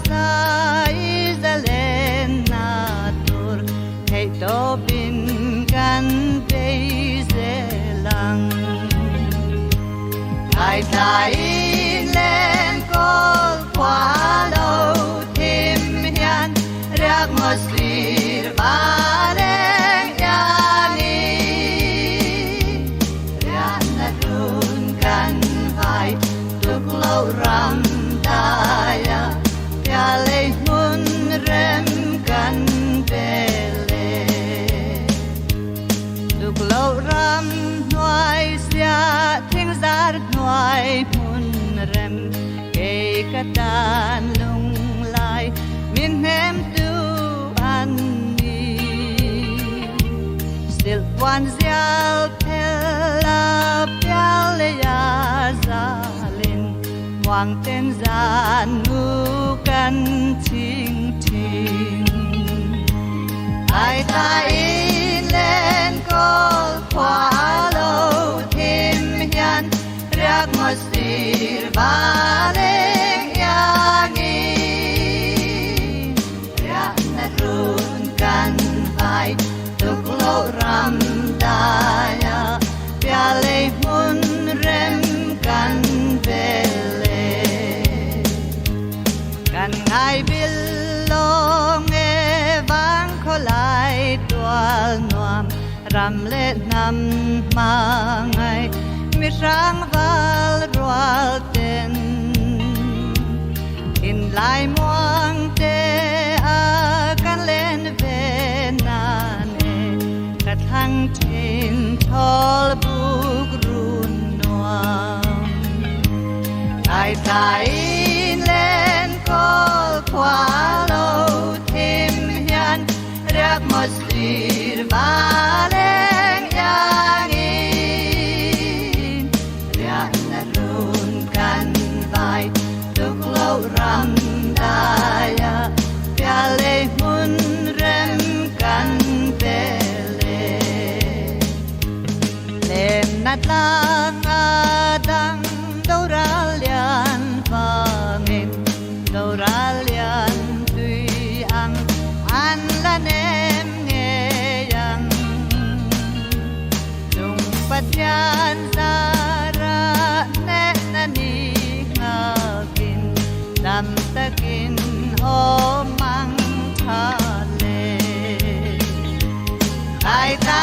sai zalen natur hei to bin kan dei zelang ai tai lên col qua lâu thêm hian rác một sir ba leng yani rian na run kan vai tuk lâu ram daya ya lei mun rem kan bele tuk lâu ram nuai sia thing zar nuai mun rem ke katan lung lai min hem tu an ni still one zial pela piale ya zalin wang ten zan nu kan ting ting ai tai lên col qua lâu thêm hian rác một sir ba leng yani rác na run kan vai tuk lâu ram daya piale mun rem kan bele kan ngai bil long e vang kho lai tual nuam ram le nam ma ngai mi rang val rual ten in lai muang te a kan len ve na ne ka thang tin thol buk run nuam ai tai lên col qua lâu thêm hian rác một sir ba leng yani rian na run kan vai tuk lâu ram daya piale mun rem kan bele len nat lang adang doralian pangin doralian tui ang an lanem nge yang dung patyan sara ne nani ngagin dam takin o mang thale ai ta